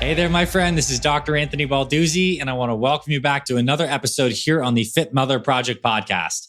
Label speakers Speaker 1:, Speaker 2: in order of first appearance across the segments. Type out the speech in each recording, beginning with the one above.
Speaker 1: Hey there, my friend. This is Dr. Anthony Balduzzi, and I want to welcome you back to another episode here on the Fit Mother Project podcast.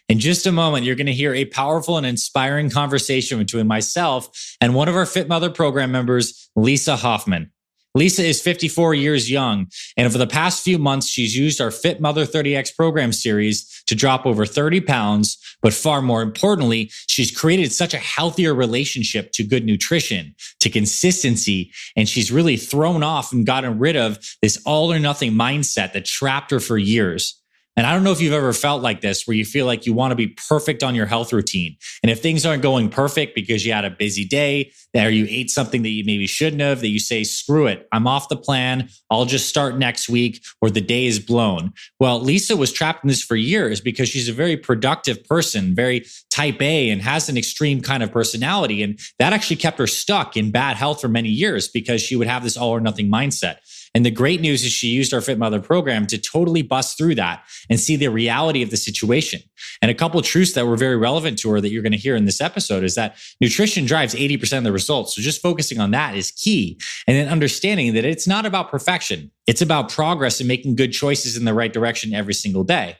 Speaker 1: In just a moment, you're going to hear a powerful and inspiring conversation between myself and one of our Fit Mother program members, Lisa Hoffman. Lisa is 54 years young, and over the past few months, she's used our Fit Mother 30X program series to drop over 30 pounds. But far more importantly, she's created such a healthier relationship to good nutrition, to consistency, and she's really thrown off and gotten rid of this all or nothing mindset that trapped her for years. And I don't know if you've ever felt like this, where you feel like you want to be perfect on your health routine. And if things aren't going perfect because you had a busy day, or you ate something that you maybe shouldn't have, that you say, screw it, I'm off the plan, I'll just start next week, or the day is blown. Well, Lisa was trapped in this for years because she's a very productive person, very type A, and has an extreme kind of personality. And that actually kept her stuck in bad health for many years because she would have this all or nothing mindset. And the great news is she used our Fit Mother program to totally bust through that and see the reality of the situation. And a couple of truths that were very relevant to her that you're going to hear in this episode is that nutrition drives 80% of the results. So just focusing on that is key. And then understanding that it's not about perfection. It's about progress and making good choices in the right direction every single day.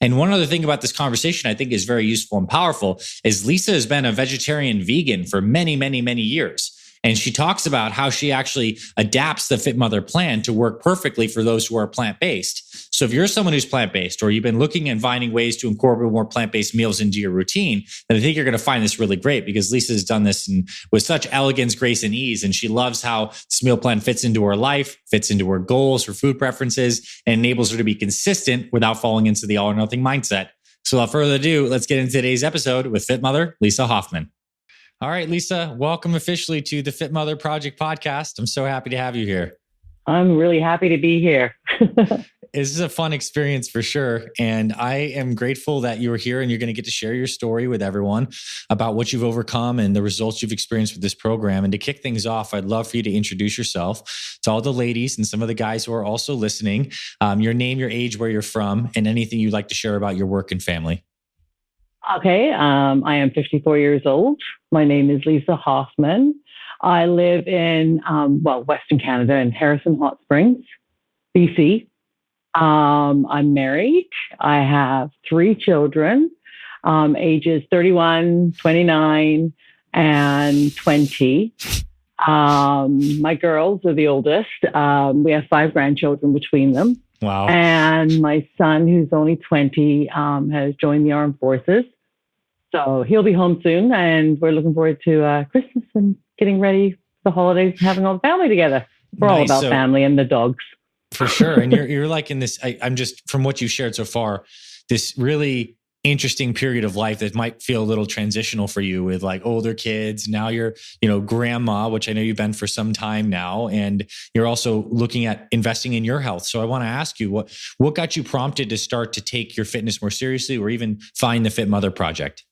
Speaker 1: And one other thing about this conversation I think is very useful and powerful is Lisa has been a vegetarian vegan for many, many, many years. And she talks about how she actually adapts the Fit Mother plan to work perfectly for those who are plant-based. So if you're someone who's plant-based, or you've been looking and finding ways to incorporate more plant-based meals into your routine, then I think you're going to find this really great, because Lisa has done this with such elegance, grace, and ease. And she loves how this meal plan fits into her life, fits into her goals, her food preferences, and enables her to be consistent without falling into the all or nothing mindset. So without further ado, let's get into today's episode with Fit Mother, Lisa Hoffman. All right, Lisa, welcome officially to the Fit Mother Project podcast. I'm so happy to have you here.
Speaker 2: I'm really happy to be here.
Speaker 1: This is a fun experience for sure. And I am grateful that you were here and you're going to get to share your story with everyone about what you've overcome and the results you've experienced with this program. And to kick things off, I'd love for you to introduce yourself to all the ladies and some of the guys who are also listening, your name, your age, where you're from, and anything you'd like to share about your work and family.
Speaker 2: Okay, I am 54 years old. My name is Lisa Hoffman. I live in, Western Canada in Harrison Hot Springs, BC. I'm married. I have 3 children, ages 31, 29, and 20. My girls are the oldest. We have 5 grandchildren between them.
Speaker 1: Wow.
Speaker 2: And my son, who's only 20, has joined the armed forces. So he'll be home soon, and we're looking forward to Christmas and getting ready for the holidays and having all the family together. We're all about family and the dogs.
Speaker 1: For sure. And you're like in this, I'm just, from what you've shared so far, this really interesting period of life that might feel a little transitional for you with like older kids. Now you're, grandma, which I know you've been for some time now, and you're also looking at investing in your health. So I want to ask you, what got you prompted to start to take your fitness more seriously, or even find the Fit Mother Project?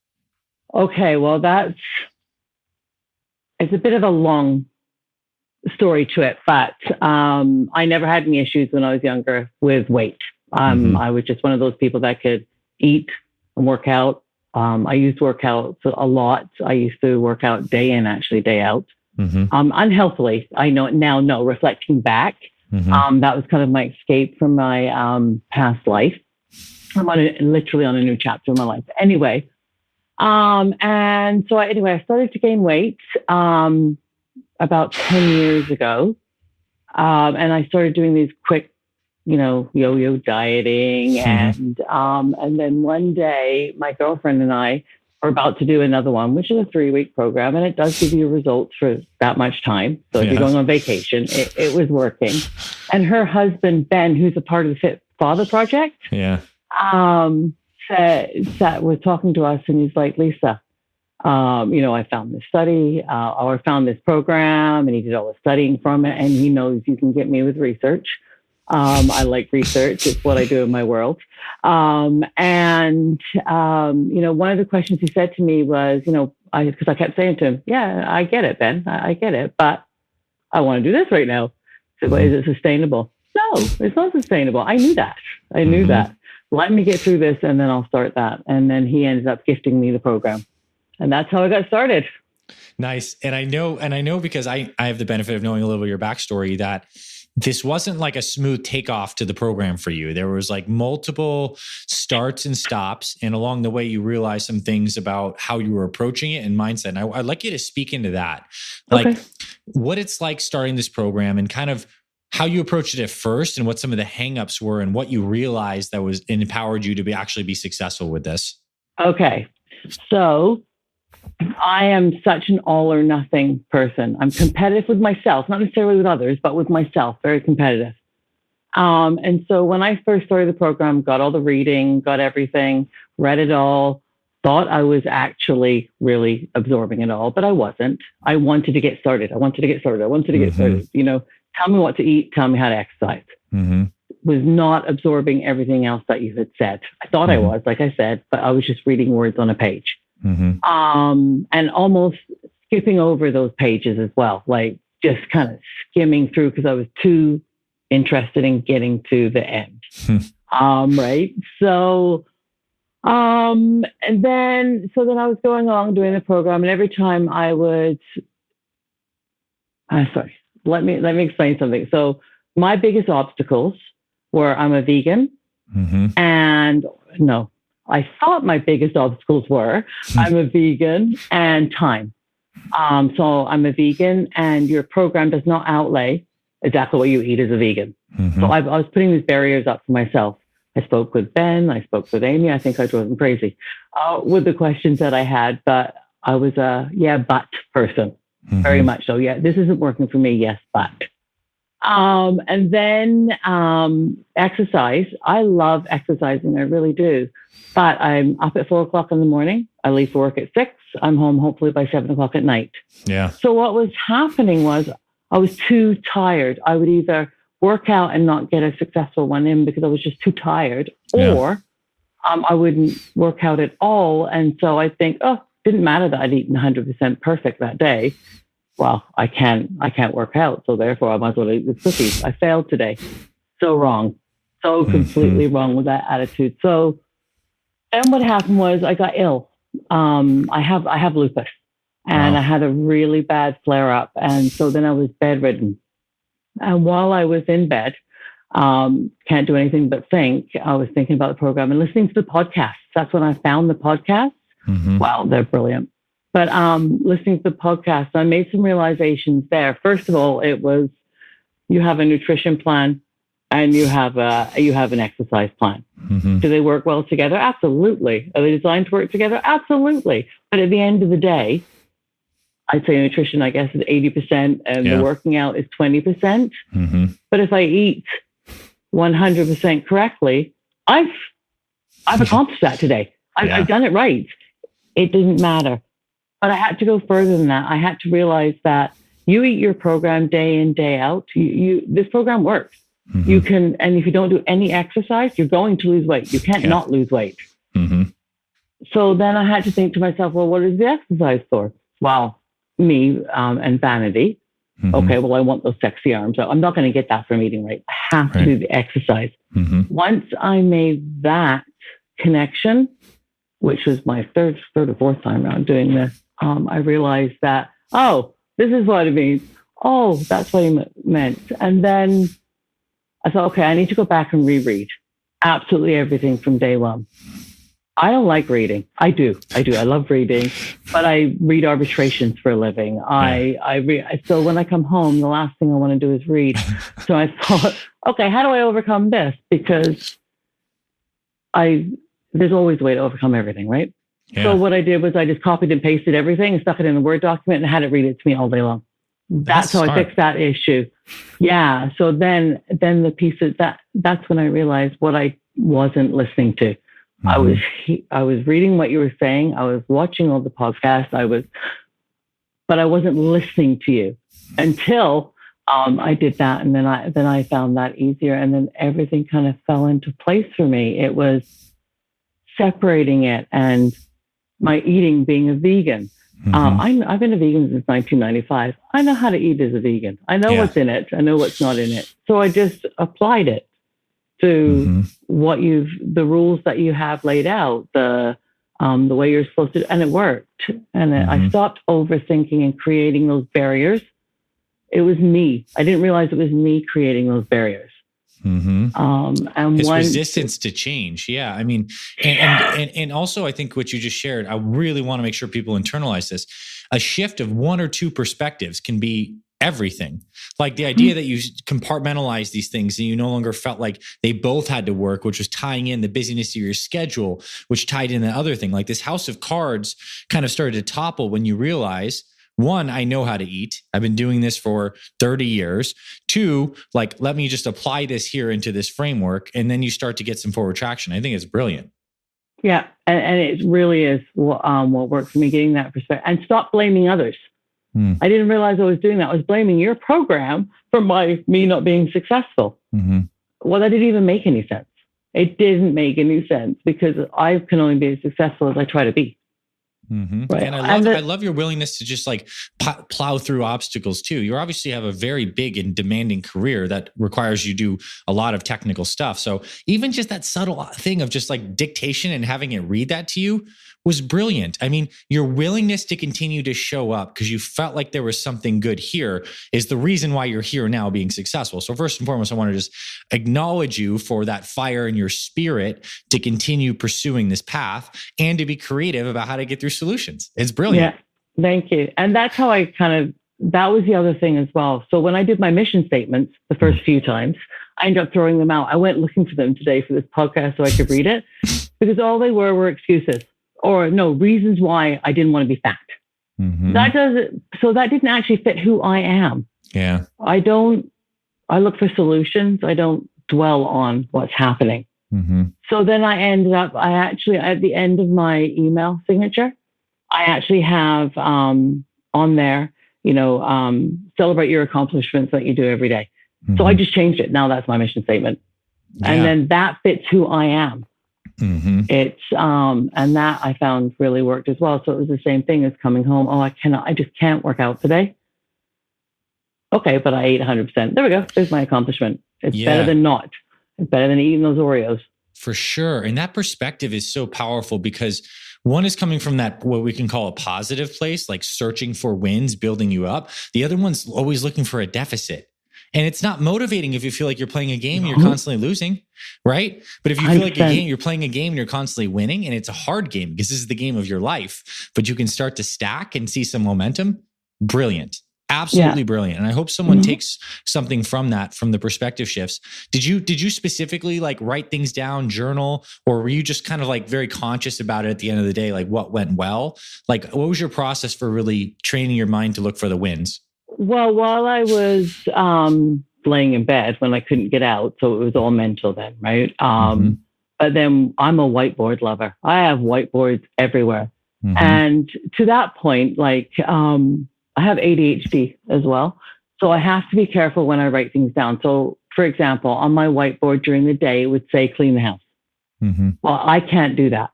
Speaker 2: Okay, well, it's a bit of a long story to it, but I never had any issues when I was younger with weight. I was just one of those people that could eat and work out. I used to work out a lot. I used to work out day in, actually day out, unhealthily. I know, reflecting back, that was kind of my escape from my past life. I'm literally on a new chapter in my life. Anyway. I started to gain weight, about 10 years ago. And I started doing these quick, yo-yo dieting. And then one day my girlfriend and I are about to do another one, which is a 3-week program. And it does give you results for that much time. So if you're going on vacation, it was working. And her husband, Ben, who's a part of the Fit Father Project, was talking to us, and he's like, Lisa, I found this study, or I found this program, and he did all the studying from it, and he knows you can get me with research. I like research. It's what I do in my world. One of the questions he said to me was, because I kept saying to him, yeah, I get it, Ben, I get it, but I want to do this right now. So, is it sustainable? No, it's not sustainable. I knew that. Let me get through this, and then I'll start that. And then he ended up gifting me the program. And that's how I got started.
Speaker 1: Nice. And I know because I have the benefit of knowing a little bit of your backstory that this wasn't like a smooth takeoff to the program for you. There was like multiple starts and stops. And along the way, you realized some things about how you were approaching it and mindset. And I'd like you to speak into that, like
Speaker 2: Okay.
Speaker 1: what it's like starting this program and kind of how you approached it at first and what some of the hangups were and what you realized that was empowered you to actually be successful with this.
Speaker 2: Okay. So I am such an all or nothing person. I'm competitive with myself, not necessarily with others, but with myself, very competitive. And so when I first started the program, got all the reading, got everything, read it all, thought I was actually really absorbing it all, but I wasn't. I wanted to get started. I wanted to get started. You know, tell me what to eat, tell me how to exercise. Was not absorbing everything else that you had said. I thought I was, like I said, but I was just reading words on a page. And almost skipping over those pages as well, like just kind of skimming through because I was too interested in getting to the end. Right. So, and then I was going along doing the program, and every time I would, let me explain something. So my biggest obstacles were I'm a vegan, and no, I thought my biggest obstacles were I'm a vegan and time. So I'm a vegan, and your program does not outlay exactly what you eat as a vegan. So I was putting these barriers up for myself. I spoke with Ben, I spoke with Amy. I think I drove them crazy with the questions that I had, but I was a but person, very much so. Yeah, this isn't working for me. Yes, but. And then exercise. I love exercising. I really do. But I'm up at 4:00 in the morning. I leave for work at 6. I'm home hopefully by 7:00 at night. Yeah. So what was happening was I was too tired. I would either work out and not get a successful one in because I was just too tired, or I wouldn't work out at all. And so I think, didn't matter that I'd eaten 100% perfect that day. Well, I can't work out, so therefore I might as well eat the cookies. I failed today. So wrong. So completely wrong with that attitude. So then what happened was I got ill. I have lupus, and I had a really bad flare up. And so then I was bedridden. And while I was in bed, can't do anything but think, I was thinking about the program and listening to the podcasts. That's when I found the podcasts. Wow, they're brilliant. But listening to the podcast, I made some realizations there. First of all, it was you have a nutrition plan and you have an exercise plan. Do they work well together? Absolutely. Are they designed to work together? Absolutely. But at the end of the day, I'd say nutrition, I guess, is 80% and the working out is 20%. But if I eat 100% correctly, I've accomplished that today. I've done it right. It didn't matter. But I had to go further than that. I had to realize that you eat your program day in, day out. This program works. You can, and if you don't do any exercise, you're going to lose weight. You can't not lose weight. So then I had to think to myself, well, what is the exercise for? Well, me and vanity. Okay, well, I want those sexy arms. I'm not going to get that from eating right. I have to do the exercise. Once I made that connection, which was my third or fourth time around doing this, I realized that, this is what it means. Oh, that's what he meant. And then I thought, okay, I need to go back and reread absolutely everything from day one. I don't like reading. I do. I love reading, but I read arbitrations for a living. I read. So when I come home, the last thing I want to do is read. So I thought, okay, how do I overcome this? Because there's always a way to overcome everything, right? Yeah. So what I did was I just copied and pasted everything and stuck it in a Word document and had it read it to me all day long. That's how I fixed that issue. Yeah. So then the pieces that's when I realized what I wasn't listening to. I was reading what you were saying. I was watching all the podcasts. But I wasn't listening to you until I did that, and then I found that easier, and then everything kind of fell into place for me. It was separating it and my eating, being a vegan. I've been a vegan since 1995. I know how to eat as a vegan. I know what's in it. I know what's not in it. So I just applied it to the rules that you have laid out, the the way you're supposed to, and it worked. And I stopped overthinking and creating those barriers. It was me. I didn't realize it was me creating those barriers.
Speaker 1: And it's resistance to change. Yeah. I mean, and also I think what you just shared, I really want to make sure people internalize this. A shift of one or two perspectives can be everything. Like the idea that you compartmentalize these things and you no longer felt like they both had to work, which was tying in the busyness of your schedule, which tied in the other thing. Like this house of cards kind of started to topple when you realize, one, I know how to eat. I've been doing this for 30 years. Two, like, let me just apply this here into this framework. And then you start to get some forward traction. I think it's brilliant.
Speaker 2: Yeah. And it really is what worked for me, getting that perspective, and stop blaming others. I didn't realize I was doing that. I was blaming your program for me not being successful. Well, that didn't even make any sense. It didn't make any sense because I can only be as successful as I try to be. Right.
Speaker 1: And I love your willingness to just like plow through obstacles too. You obviously have a very big and demanding career that requires you do a lot of technical stuff. So even just that subtle thing of just like dictation and having it read that to you was brilliant. I mean, your willingness to continue to show up because you felt like there was something good here is the reason why you're here now being successful. So first and foremost, I want to just acknowledge you for that fire in your spirit to continue pursuing this path and to be creative about how to get through solutions. It's brilliant.
Speaker 2: Yeah, thank you. And that's how that was the other thing as well. So when I did my mission statements the first few times, I ended up throwing them out. I went looking for them today for this podcast so I could read it because all they were excuses. Or no, reasons why I didn't want to be fat. So that didn't actually fit who I am.
Speaker 1: Yeah.
Speaker 2: I look for solutions. I don't dwell on what's happening. So then I ended up, at the end of my email signature, I actually have on there, celebrate your accomplishments that you do every day. So I just changed it. Now that's my mission statement. Yeah. And then that fits who I am. It's and that I found really worked as well. So it was the same thing as coming home. Oh, I just can't work out today. Okay, but I ate 100%. There we go. There's my accomplishment. It's better than not. It's better than eating those Oreos.
Speaker 1: For sure. And that perspective is so powerful because one is coming from that, what we can call a positive place, like searching for wins, building you up. The other one's always looking for a deficit. And it's not motivating if you feel like you're playing a game and you're constantly losing, right? But if you feel like you're playing a game and you're constantly winning, and it's a hard game because this is the game of your life, but you can start to stack and see some momentum, brilliant. Absolutely brilliant. And I hope someone takes something from that, from the perspective shifts. Did you specifically like write things down, journal, or were you just kind of like very conscious about it at the end of the day? Like what went well? Like what was your process for really training your mind to look for the wins?
Speaker 2: Well, while I was laying in bed when I couldn't get out, so it was all mental then, right? But then I'm a whiteboard lover. I have whiteboards everywhere. And to that point, like I have ADHD as well. So I have to be careful when I write things down. So for example, on my whiteboard during the day, it would say clean the house. Well, I can't do that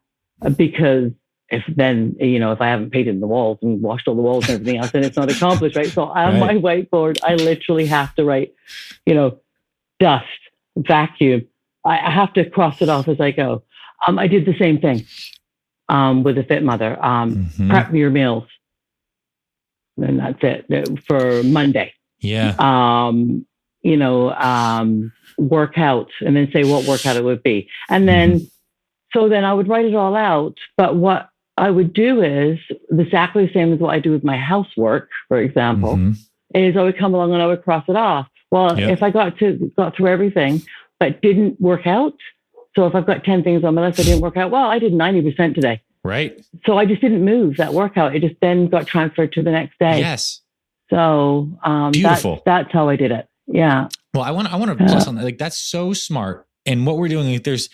Speaker 2: because if I haven't painted the walls and washed all the walls and everything else, then it's not accomplished, right? So on my whiteboard, I literally have to write, dust, vacuum. I have to cross it off as I go. I did the same thing with the Fit Mother. Prep your meals. And that's it for Monday.
Speaker 1: Yeah.
Speaker 2: Work out and then say what workout it would be. And then, so then I would write it all out. But what I would do is exactly the same as what I do with my housework, for example, is I would come along and I would cross it off. Well, if I got through everything, but didn't work out. So if I've got 10 things on my list, I didn't work out. Well, I did 90% today.
Speaker 1: Right.
Speaker 2: So I just didn't move that workout. It just then got transferred to the next day.
Speaker 1: Yes.
Speaker 2: So
Speaker 1: beautiful.
Speaker 2: That's how I did it. Yeah.
Speaker 1: Well, I want to plus on that. Like that's so smart. And what we're doing, like, there's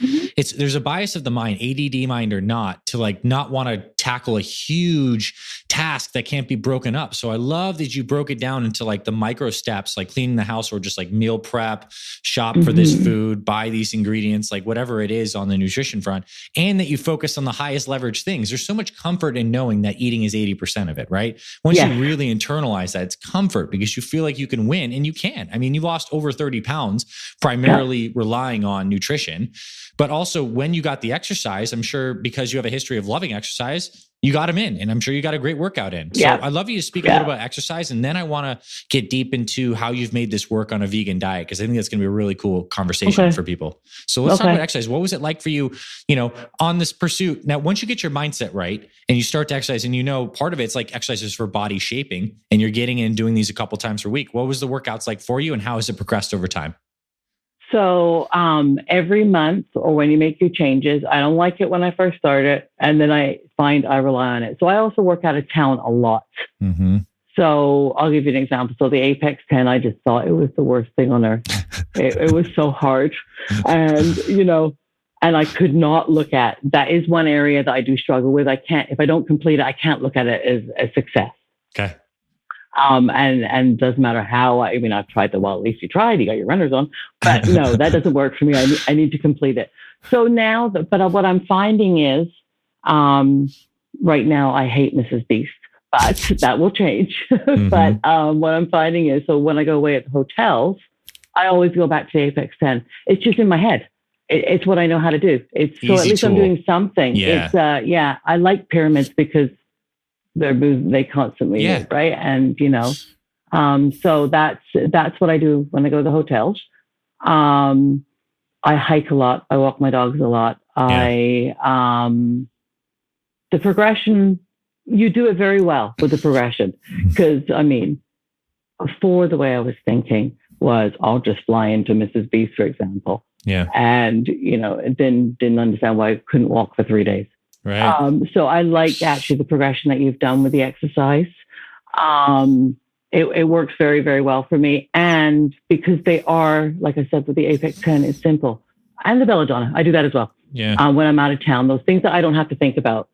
Speaker 1: a bias of the mind, ADD mind or not, to like not want to tackle a huge task that can't be broken up. So I love that you broke it down into like the micro steps, like cleaning the house or just like meal prep, shop for this food, buy these ingredients, like whatever it is on the nutrition front, and that you focus on the highest leverage things. There's so much comfort in knowing that eating is 80% of it, right? Once you really internalize that, it's comfort because you feel like you can win, and you can. I mean, you lost over 30 pounds primarily relying on nutrition, but also when you got the exercise, I'm sure because you have a history of loving exercise, you got them in, and I'm sure you got a great workout in. So I'd love you to speak a little about exercise, and then I want to get deep into how you've made this work on a vegan diet, because I think that's going to be a really cool conversation for people. So let's talk about exercise. What was it like for you, on this pursuit? Now, once you get your mindset right and you start to exercise, and part of it's like exercises for body shaping, and you're getting in doing these a couple times per week. What was the workouts like for you, and how has it progressed over time?
Speaker 2: So every month, or when you make your changes, I don't like it when I first start it, and then I find I rely on it. So I also work out of town a lot. So I'll give you an example. So the Ep.60, I just thought it was the worst thing on earth. It was so hard. And, and I could not look at, that is one area that I do struggle with. If I don't complete it, I can't look at it as a success.
Speaker 1: Okay.
Speaker 2: And doesn't matter how, I've tried well, at least you tried, you got your runners on, but no, that doesn't work for me. I need to complete it. So now, but what I'm finding is, right now I hate Mrs. Beast, but that will change. But what I'm finding is, so when I go away at the hotels, I always go back to the Ep.60. It's just in my head. It's what I know how to do. It's so at least I'm doing something. Yeah. It's I like pyramids because they constantly move, right? And so that's what I do when I go to the hotels. I hike a lot. I walk my dogs a lot. The progression, you do it very well with the progression, because before, the way I was thinking was I'll just fly into Mrs. Beast, for example. Yeah. And didn't understand why I couldn't walk for 3 days. Right. So I like actually the progression that you've done with the exercise. It works very, very well for me. And because they are, like I said, with the Ep.60, it's simple. And the belladonna, I do that as well. Yeah. When I'm out of town, those things that I don't have to think about.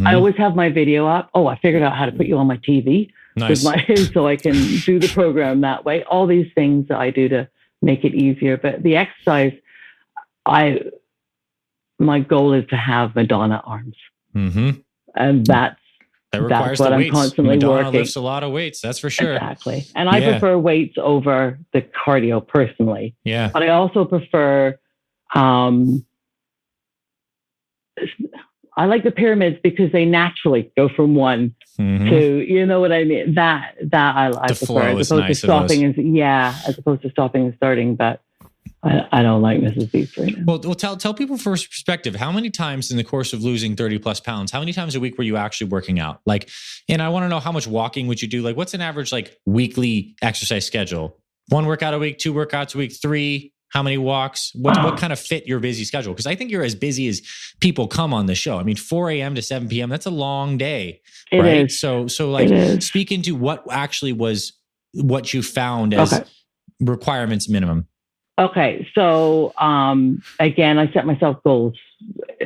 Speaker 2: I always have my video up. Oh, I figured out how to put you on my TV. Nice. So I can do the program that way. All these things that I do to make it easier. But the exercise, my goal is to have Madonna arms. And that requires what I'm constantly
Speaker 1: Madonna
Speaker 2: working.
Speaker 1: Lifts a lot of weights, that's for sure.
Speaker 2: Exactly. And I prefer weights over the cardio personally. Yeah. But I also prefer, I like the pyramids because they naturally go from one to, you know what I mean? That I prefer, as opposed to stopping as opposed to stopping and starting. But I don't like Mrs. Beast right now.
Speaker 1: Well, tell people for perspective, how many times in the course of losing 30 plus pounds, how many times a week were you actually working out? And I want to know, how much walking would you do? What's an average weekly exercise schedule? 1 workout a week, 2 workouts a week, 3? How many walks? What kind of fit your busy schedule? Because I think you're as busy as people come on the show. 4 a.m. to 7 p.m., that's a long day, right?
Speaker 2: It is.
Speaker 1: So speak into what actually was what you found as requirements minimum.
Speaker 2: Okay. So, again, I set myself goals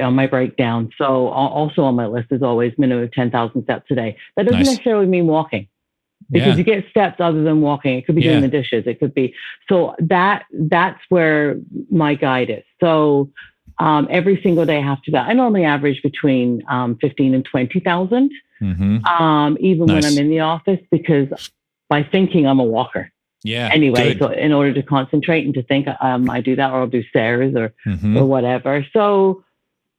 Speaker 2: on my breakdown. So also on my list is always minimum of 10,000 steps a day. That doesn't necessarily mean walking, because you get steps other than walking. It could be doing the dishes. It could be, so that's where my guide is. So, every single day I have to do that. I normally average between, 15 and 20,000, even when I'm in the office, because by thinking I'm a walker. Yeah. Anyway, good. So in order to concentrate and to think, I do that, or I'll do stairs or whatever. So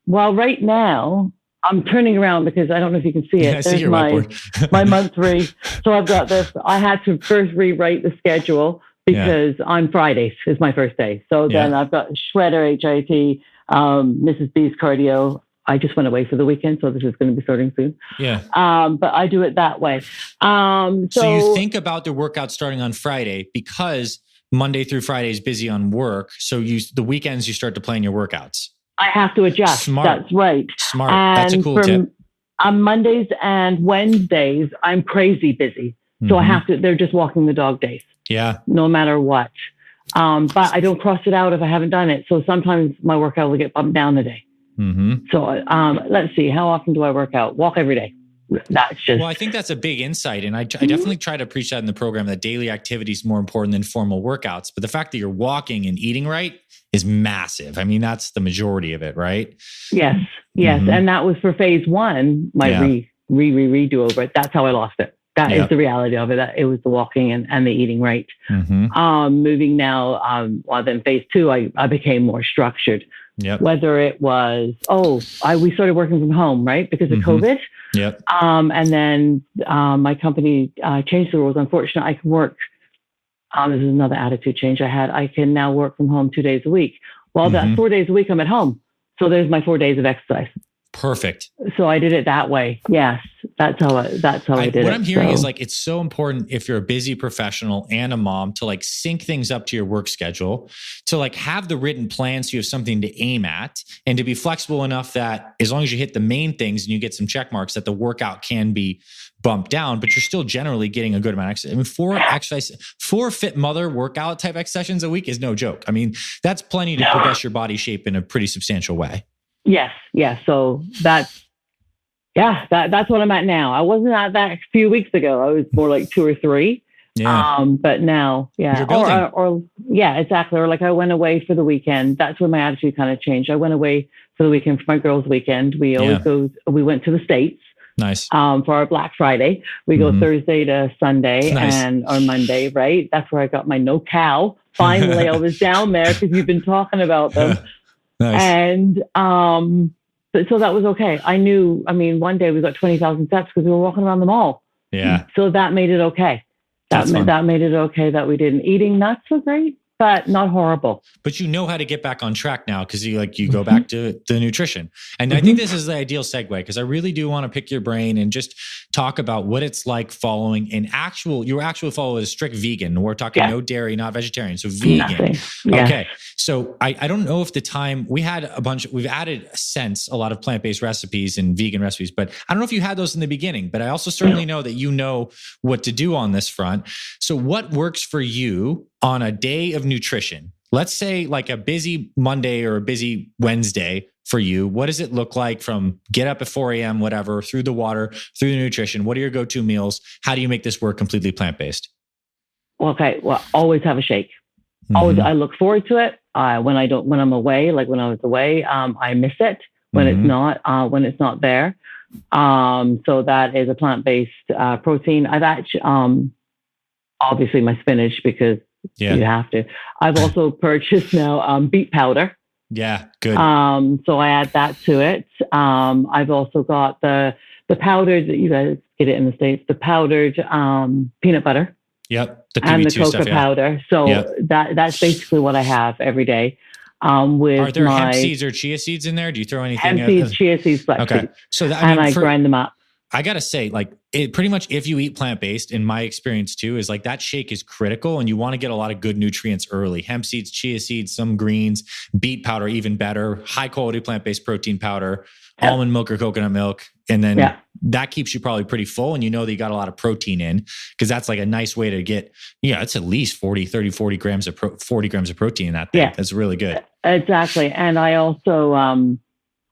Speaker 2: while right now I'm turning around, because I don't know if you can see it.
Speaker 1: Yeah, I see your whiteboard.
Speaker 2: My month 3. So I've got this. I had to first rewrite the schedule because on Fridays is my first day. So then I've got Shredder, HIIT, Mrs. B's cardio. I just went away for the weekend, so this is going to be starting soon. Yeah. But I do it that way. So
Speaker 1: you think about the workout starting on Friday, because Monday through Friday is busy on work. So the weekends you start to plan your workouts.
Speaker 2: I have to adjust.
Speaker 1: Smart.
Speaker 2: That's right.
Speaker 1: Smart. That's a cool tip.
Speaker 2: On Mondays and Wednesdays, I'm crazy busy. So I have to, they're just walking the dog days. Yeah. No matter what. But I don't cross it out if I haven't done it. So sometimes my workout will get bumped down a day. So let's see, how often do I work out? Walk every day. That's just.
Speaker 1: Well, I think that's a big insight. And I definitely try to preach that in the program, that daily activity is more important than formal workouts. But the fact that you're walking and eating right is massive. I mean, that's the majority of it, right?
Speaker 2: Yes. And that was for phase 1, my redo over it. That's how I lost it. That is the reality of it. That it was the walking and the eating right. Moving now, then phase 2, I became more structured. Whether it was, we started working from home, right? Because of COVID. And then my company changed the rules. Unfortunately, I can work. This is another attitude change I had. I can now work from home 2 days a week. Well, that 4 days a week, I'm at home. So there's my 4 days of exercise.
Speaker 1: Perfect.
Speaker 2: So I did it that way. Yes, that's how I did it.
Speaker 1: What I'm hearing is like, it's so important if you're a busy professional and a mom to like sync things up to your work schedule, to like have the written plan so you have something to aim at, and to be flexible enough that as long as you hit the main things and you get some check marks, that the workout can be bumped down, but you're still generally getting a good amount of exercise. I mean, 4 fit mother workout type X sessions a week is no joke. I mean, that's plenty to progress your body shape in a pretty substantial way.
Speaker 2: Yes. So that's what I'm at now. I wasn't at that a few weeks ago. I was more like 2 or 3. But now, exactly. Or like I went away for the weekend. That's when my attitude kind of changed. I went away for the weekend for my girls' weekend. We always we went to the States.
Speaker 1: Nice.
Speaker 2: For our Black Friday. We go Thursday to Sunday or Monday, right? That's where I got my no cow. Finally, I was down there because you've been talking about them.
Speaker 1: Nice.
Speaker 2: And so that was okay. One day we got 20,000 steps because we were walking around the mall.
Speaker 1: Yeah.
Speaker 2: So that made it okay. That made it okay that we didn't. Eating not so great, but not horrible.
Speaker 1: But you know how to get back on track now because you go back to the nutrition. And I think this is the ideal segue because I really do want to pick your brain and just talk about what it's like following your actual follow is strict vegan. We're talking no dairy, not vegetarian. So vegan. Okay. So I don't know if the time we've added a lot of plant-based recipes and vegan recipes, but I don't know if you had those in the beginning, but I also certainly know that you know what to do on this front. So what works for you on a day of nutrition? Let's say like a busy Monday or a busy Wednesday for you. What does it look like from get up at 4 a.m., whatever, through the water, through the nutrition? What are your go-to meals? How do you make this work completely plant-based?
Speaker 2: Well, always have a shake. Always, I look forward to it. When I'm away, like when I was away, I miss it when it's not there. So that is a plant-based protein. I've actually, obviously my spinach because you have to. I've also purchased now beet powder.
Speaker 1: Yeah, good.
Speaker 2: So I add that to it. I've also got the powdered, you guys get it in the States, the powdered peanut butter.
Speaker 1: Yep.
Speaker 2: And the cocoa powder. So that's basically what I have every day. Are
Speaker 1: there hemp seeds or chia seeds in there? Do you throw anything?
Speaker 2: Hemp seeds, chia seeds, flax seeds.
Speaker 1: So I grind them up. I got to say, like, it pretty much, if you eat plant-based, in my experience too, is like that shake is critical and you want to get a lot of good nutrients early. Hemp seeds, chia seeds, some greens, beet powder, even better, high quality plant-based protein powder, almond milk or coconut milk. And then that keeps you probably pretty full. And you know that you got a lot of protein in because that's like a nice way to get, it's at least 40 grams of protein in that thing. Yeah. That's really good.
Speaker 2: Exactly. And I also,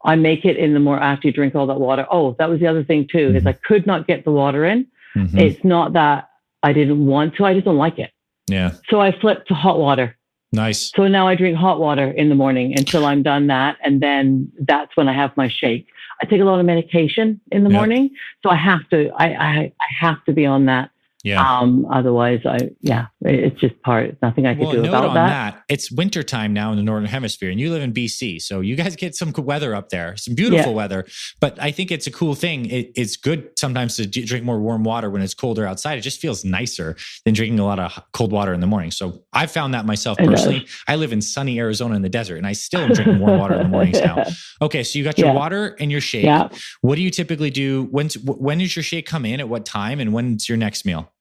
Speaker 2: I make it in the more after you drink all that water. Oh, that was the other thing too, is I could not get the water in. It's not that I didn't want to, I just don't like it.
Speaker 1: Yeah.
Speaker 2: So I flipped to hot water.
Speaker 1: Nice.
Speaker 2: So now I drink hot water in the morning until I'm done that. And then that's when I have my shake. I take a lot of medication in the morning. So I have to be on that.
Speaker 1: Yeah.
Speaker 2: Otherwise, it's just it's nothing I can do about that.
Speaker 1: It's wintertime now in the Northern Hemisphere and you live in BC. So you guys get some good weather up there, some beautiful weather. But I think it's a cool thing. It's good sometimes to drink more warm water when it's colder outside. It just feels nicer than drinking a lot of cold water in the morning. So I found that myself personally. I live in sunny Arizona in the desert and I still am drinking warm water in the mornings now. Okay. So you got your water and your shake. Yeah. What do you typically do? When does your shake come in? At what time? And when's your next meal?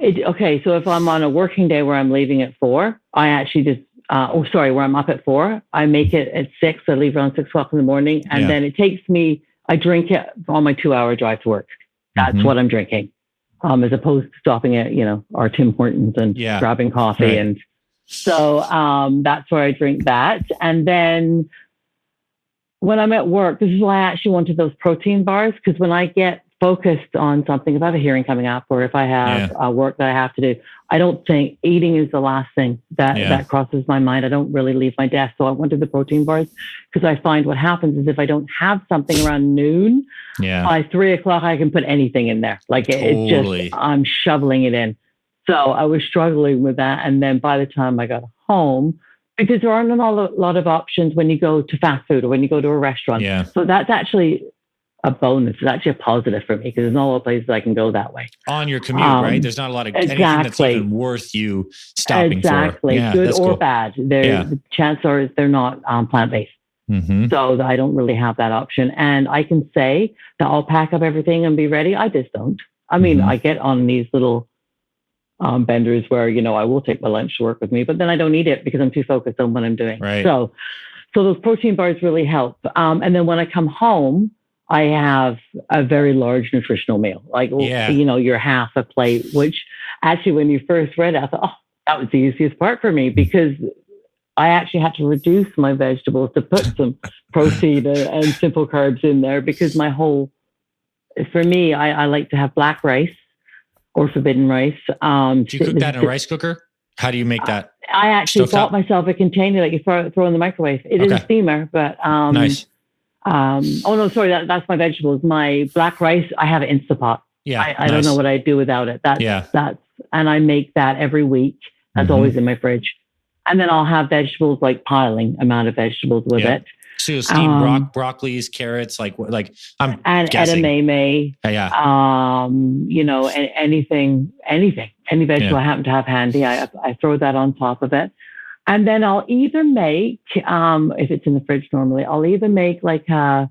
Speaker 2: So if I'm on a working day where I'm leaving at 4, I actually just, where I'm up at 4, I make it at 6. I leave around 6 o'clock in the morning. And then it takes me, I drink it on my 2-hour drive to work. That's what I'm drinking. As opposed to stopping at, our Tim Hortons and grabbing coffee. Right. And so that's where I drink that. And then when I'm at work, this is why I actually wanted those protein bars, because when I get focused on something, if I have a hearing coming up or if I have work that I have to do, I don't think eating is the last thing that crosses my mind. I don't really leave my desk. So I wanted the protein bars because I find what happens is if I don't have something around noon, by 3:00, I can put anything in there. Like it's just, I'm shoveling it in. So I was struggling with that. And then by the time I got home, because there aren't a lot of options when you go to fast food or when you go to a restaurant.
Speaker 1: Yeah.
Speaker 2: So that's actually a bonus. It's actually a positive for me because there's not a lot of places I can go that way.
Speaker 1: On your commute, right? There's not a lot of anything that's even worth you stopping for. Yeah,
Speaker 2: good or bad. The chances are they're not plant-based.
Speaker 1: Mm-hmm.
Speaker 2: So I don't really have that option. And I can say that I'll pack up everything and be ready. I just don't. I mean, I get on these little benders where, I will take my lunch to work with me, but then I don't eat it because I'm too focused on what I'm doing.
Speaker 1: Right.
Speaker 2: So those protein bars really help. And then when I come home, I have a very large nutritional meal, like, your half a plate, which actually when you first read it, I thought, that was the easiest part for me because I actually had to reduce my vegetables to put some protein and simple carbs in there because for me, I like to have black rice or forbidden rice.
Speaker 1: Do you cook that in a rice cooker? How do you make that?
Speaker 2: I actually bought myself a container that you throw in the microwave. It is a steamer, but
Speaker 1: nice.
Speaker 2: That's my vegetables. My black rice, I have an Instapot.
Speaker 1: Yeah,
Speaker 2: I don't know what I'd do without it. And I make that every week. That's always in my fridge. And then I'll have vegetables, like piling amount of vegetables with it.
Speaker 1: So you'll steam broccolis, carrots, I'm
Speaker 2: and
Speaker 1: guessing.
Speaker 2: edamame. Any vegetable I happen to have handy, I throw that on top of it. And then I'll either make, if it's in the fridge normally, I'll either make like a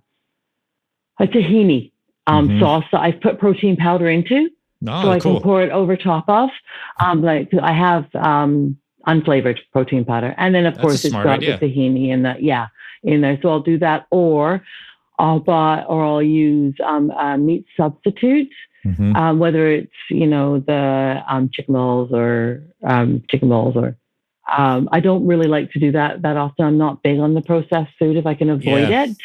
Speaker 2: tahini sauce that I've put protein powder into. I can pour it over top of. I have unflavored protein powder. And then, of course, it's got the tahini in there. So I'll do that. Or I'll use a meat substitute, whether it's, the chicken balls or I don't really like to do that often. I'm not big on the processed food if I can avoid it.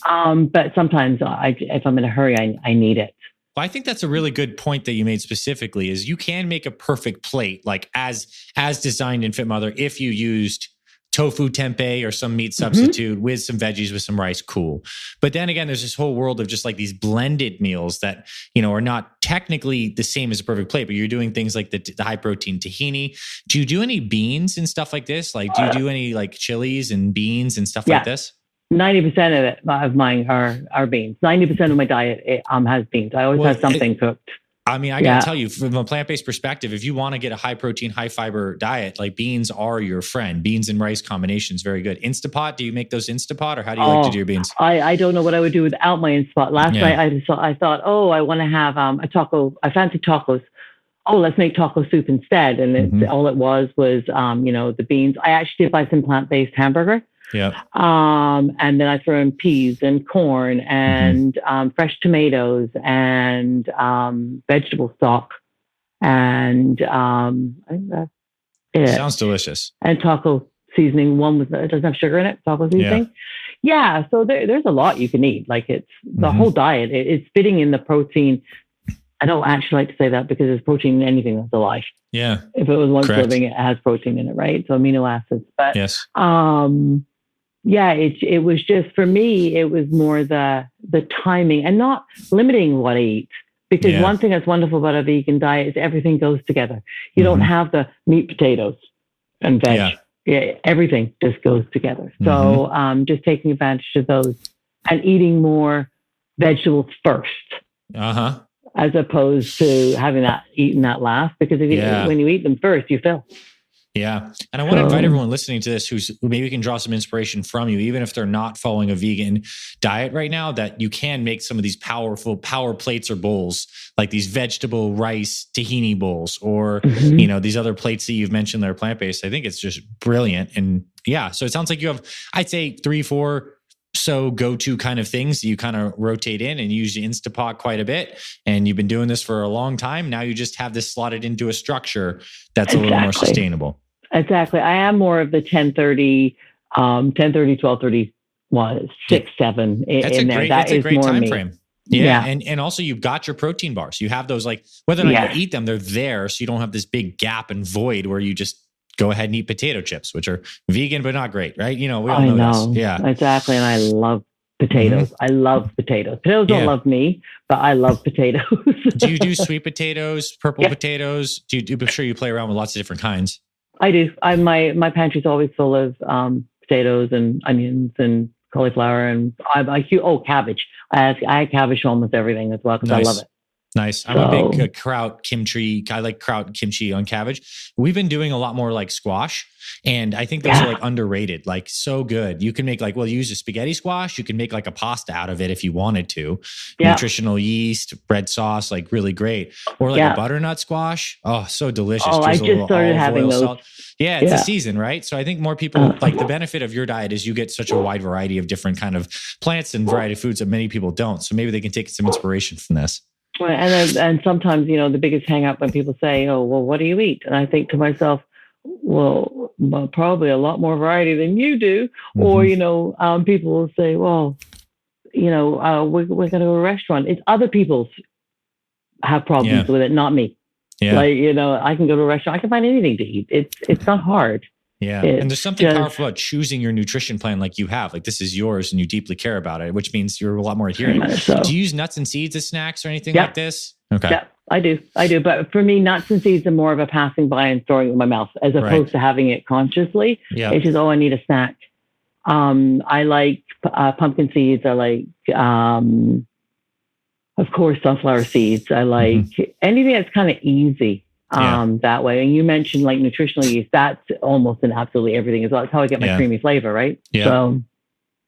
Speaker 2: But sometimes if I'm in a hurry, I need it.
Speaker 1: Well, I think that's a really good point that you made specifically is you can make a perfect plate, like as designed in Fit Mother, if you used tofu tempeh or some meat substitute with some veggies, with some rice, cool. But then again, there's this whole world of just like these blended meals that, are not technically the same as a perfect plate, but you're doing things like the high protein tahini. Do you do any beans and stuff like this? Like, do you do any like chilies and beans and stuff like this?
Speaker 2: 90% of mine are beans. 90% of my diet has beans. I always have something cooked.
Speaker 1: I mean, I got to tell you, from a plant-based perspective, if you want to get a high protein, high fiber diet, like beans are your friend. Beans and rice combination is very good. Instapot, do you make those Instapot or how do you like to do your beans?
Speaker 2: I don't know what I would do without my Instapot. Last night I thought, I want to have a taco. I fancy tacos. Let's make taco soup instead. And all it was the beans. I actually did buy some plant-based hamburger.
Speaker 1: Yeah.
Speaker 2: And then I throw in peas and corn and fresh tomatoes and vegetable stock. And I think that's it.
Speaker 1: Sounds delicious.
Speaker 2: And taco seasoning. It doesn't have sugar in it. Taco seasoning. Yeah. So there's a lot you can eat. Like it's the whole diet. It's fitting in the protein. I don't actually like to say that because there's protein in anything that's alive.
Speaker 1: Yeah.
Speaker 2: If it was once living, it has protein in it, right? So amino acids. But
Speaker 1: yes.
Speaker 2: It was just, for me, it was more the timing and not limiting what I eat. Because one thing that's wonderful about a vegan diet is everything goes together. You don't have the meat, potatoes, and veg. Yeah, everything just goes together. So just taking advantage of those and eating more vegetables first. As opposed to eating that last. Because when you eat them first, you fill.
Speaker 1: Yeah. And I want to invite everyone listening to this who maybe can draw some inspiration from you, even if they're not following a vegan diet right now, that you can make some of these powerful power plates or bowls, like these vegetable rice tahini bowls, or, these other plates that you've mentioned that are plant-based. I think it's just brilliant. And so it sounds like you have, I'd say 3-4 go-to kind of things that you kind of rotate in and use the Instapot quite a bit. And you've been doing this for a long time. Now you just have this slotted into a structure that's a little more sustainable.
Speaker 2: Exactly. I am more of the 10:30, 12:30 was 6, 7 in there.
Speaker 1: That's a great time
Speaker 2: me.
Speaker 1: frame. Yeah. And also you've got your protein bars. You have those, like, whether or not you eat them, they're there. So you don't have this big gap and void where you just go ahead and eat potato chips, which are vegan, but not great, right? We all know this. Yeah,
Speaker 2: exactly. And I love potatoes. I love potatoes. Potatoes don't love me, but I love potatoes.
Speaker 1: Do you do sweet potatoes, purple potatoes? I'm sure you play around with lots of different kinds.
Speaker 2: I do. My pantry's always full of potatoes and onions and cauliflower and cabbage. I add cabbage to almost everything as well because I love it.
Speaker 1: Nice. I'm a big kraut kimchi. I like kraut kimchi on cabbage. We've been doing a lot more like squash, and I think those are like underrated, like so good. You can make you use a spaghetti squash. You can make like a pasta out of it if you wanted to. Yeah. Nutritional yeast, bread sauce, like really great. Or like a butternut squash. Oh, so delicious.
Speaker 2: Oh, I just started having those.
Speaker 1: Salt. Yeah, it's a season, right? So I think more people like the benefit of your diet is you get such a wide variety of different kind of plants and variety of foods that many people don't. So maybe they can take some inspiration from this.
Speaker 2: And sometimes, the biggest hang up when people say, oh, well, what do you eat? And I think to myself, well, probably a lot more variety than you do. Mm-hmm. Or, people will say, well, we're going to a restaurant. It's other people's have problems with it, not me. Yeah. Like, I can go to a restaurant. I can find anything to eat. It's not hard.
Speaker 1: Yeah. And there's something powerful about choosing your nutrition plan like you have. Like this is yours and you deeply care about it, which means you're a lot more adherent. So. Do you use nuts and seeds as snacks or anything like this? Okay. Yeah, I do. But for me, nuts and seeds are more of a passing by and throwing it in my mouth as opposed to having it consciously. Yeah. It's just, I need a snack. I like pumpkin seeds. I like, of course, sunflower seeds. I like anything that's kind of easy. That way. And you mentioned like nutritional yeast, that's almost in absolutely everything as well. That's how I get my creamy flavor, right? Yeah. So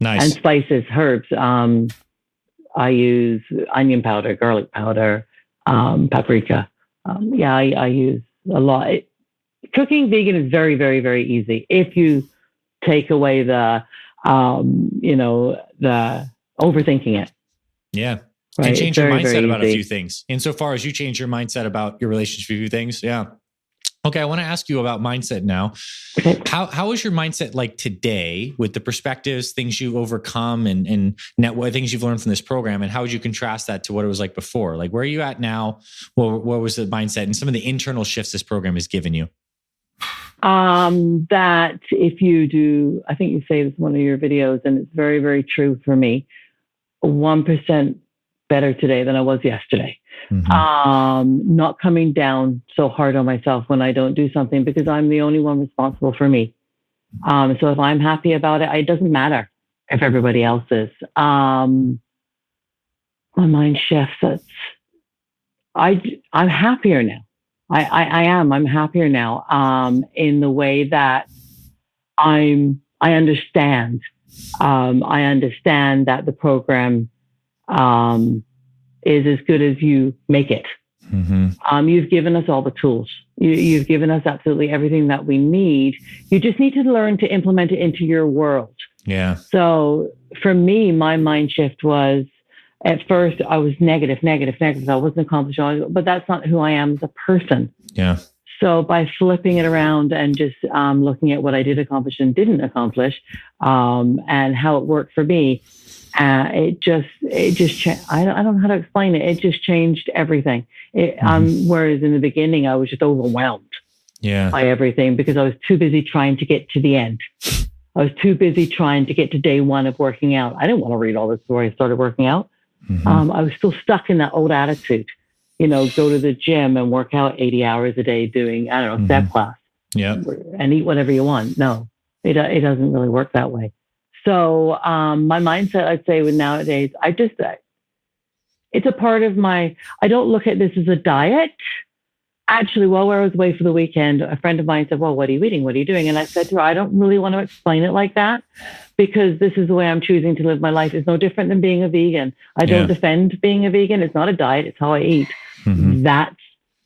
Speaker 1: nice. And spices, herbs. I use onion powder, garlic powder, paprika. I use a lot. Cooking vegan is very, very, very easy. If you take away the overthinking it. Yeah. Right. And change your mindset about a few things. Insofar as you change your mindset about your relationship with a few things. Yeah. Okay. I want to ask you about mindset now. Okay. How is your mindset like today with the perspectives, things you've overcome and things you've learned from this program? And how would you contrast that to what it was like before? Like, where are you at now? What was the mindset and some of the internal shifts this program has given you?
Speaker 2: That if you do, I think you say this in one of your videos, and it's very, very true for me, 1% better today than I was yesterday. Mm-hmm. Not coming down so hard on myself when I don't do something because I'm the only one responsible for me. So if I'm happy about it, it doesn't matter if everybody else is. My mind shifts. I'm happier now. I am. I'm happier now. In the way that I understand. I understand that the program is as good as you make it. Mm-hmm. You've given us all the tools. You've given us absolutely everything that we need. You just need to learn to implement it into your world. Yeah. So for me, my mind shift was, at first I was negative. I wasn't accomplishing, but that's not who I am as a person. Yeah. So by flipping it around and just looking at what I did accomplish and didn't accomplish, and how it worked for me, it just I don't know how to explain it. It just changed everything. Whereas in the beginning, I was just overwhelmed by everything because I was too busy trying to get to the end. I was too busy trying to get to day one of working out. I didn't want to read all this before I started working out. Mm-hmm. I was still stuck in that old attitude. Go to the gym and work out 80 hours a day doing, step class. Yeah. And eat whatever you want. No, it doesn't really work that way. So my mindset, I'd say with nowadays, it's a part of I don't look at this as a diet. Actually, while I was away for the weekend, a friend of mine said, well, what are you eating? What are you doing? And I said to her, I don't really want to explain it like that because this is the way I'm choosing to live my life. It's no different than being a vegan. I don't defend being a vegan. It's not a diet. It's how I eat. Mm-hmm. That's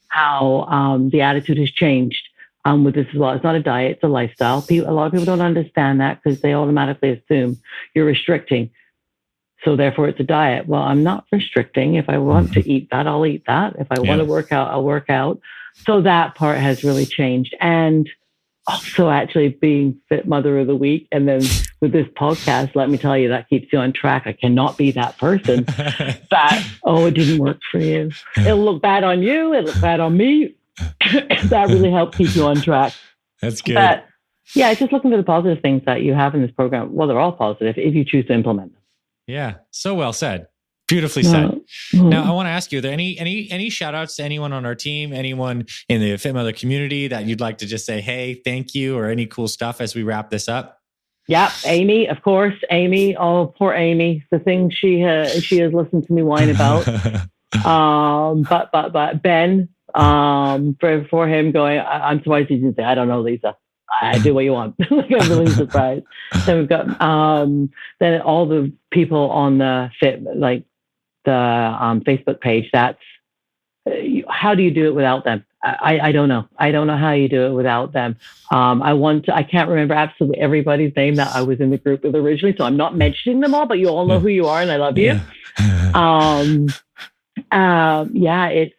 Speaker 2: how the attitude has changed with this as well. It's not a diet. It's a lifestyle. A lot of people don't understand that because they automatically assume you're restricting. So therefore, it's a diet. Well, I'm not restricting. If I want to eat that, I'll eat that. If I want to work out, I'll work out. So that part has really changed. And also actually being Fit Mother of the Week. And then with this podcast, let me tell you, that keeps you on track. I cannot be that person that, oh, it didn't work for you. It'll look bad on you. It'll look bad on me. That really helps keep you on track.
Speaker 1: That's good.
Speaker 2: But yeah, just looking for the positive things that you have in this program. Well, they're all positive if you choose to implement them.
Speaker 1: Yeah. So well said. Beautifully said. Now, I want to ask you, are there any shout outs to anyone on our team, anyone in the Fit Mother community that you'd like to just say, hey, thank you, or any cool stuff as we wrap this up?
Speaker 2: Yeah, Amy, of course. Amy, oh, poor Amy. The things she has listened to me whine about. But Ben, for him going, I'm surprised he didn't say, I don't know, Lisa. I do what you want. I'm really surprised. Then we've got then all the people on the Facebook page. That's how do you do it without them? I don't know. I don't know how you do it without them. I can't remember absolutely everybody's name that I was in the group with originally, so I'm not mentioning them all, but you all know who you are, and I love you. It's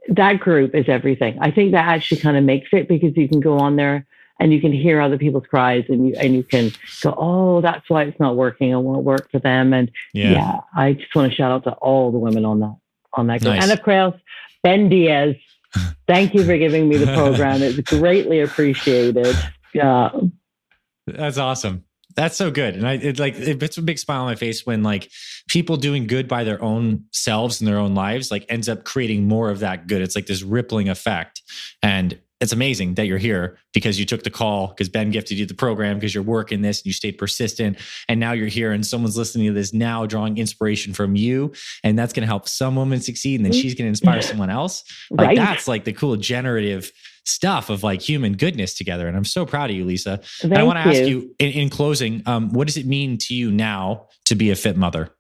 Speaker 2: that group is everything. I think that actually kind of makes it, because you can go on there and you can hear other people's cries, and you can go, oh, that's why it's not working. It won't work for them. And I just want to shout out to all the women on that group. Nice. And of course, Ben Diaz, thank you for giving me the program. It's greatly appreciated. Yeah.
Speaker 1: That's awesome. That's so good. And it puts a big smile on my face when like people doing good by their own selves and their own lives, like ends up creating more of that good. It's like this rippling effect. And it's amazing that you're here because you took the call, because Ben gifted you the program, because you're working this and you stayed persistent. And now you're here and someone's listening to this now, drawing inspiration from you. And that's going to help some woman succeed. And then she's going to inspire someone else. Like right. That's like the cool generative stuff of like human goodness together. And I'm so proud of you, Lisa. And I want to ask you in closing, what does it mean to you now to be a fit mother?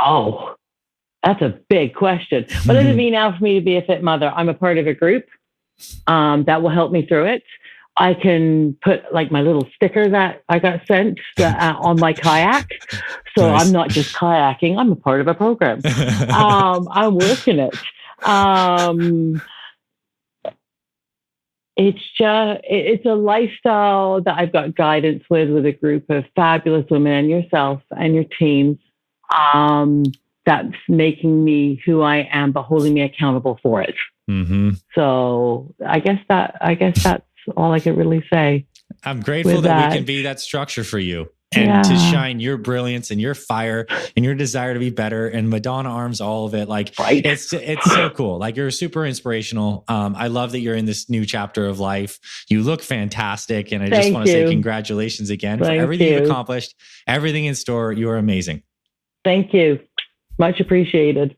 Speaker 2: Oh, that's a big question. What does it mean now for me to be a fit mother? I'm a part of a group that will help me through it. I can put like my little sticker that I got sent on my kayak. So nice. I'm not just kayaking. I'm a part of a program. I'm working it. It's a lifestyle that I've got guidance with a group of fabulous women and yourself and your teams. That's making me who I am, but holding me accountable for it. Mm-hmm. So I guess that's all I could really say.
Speaker 1: I'm grateful that we can be that structure for you and to shine your brilliance and your fire and your desire to be better and Madonna arms, all of it. Like right. It's so cool. Like you're super inspirational. I love that you're in this new chapter of life. You look fantastic. And I just want to say congratulations again for everything you've accomplished, everything in store. You are amazing.
Speaker 2: Thank you. Much appreciated.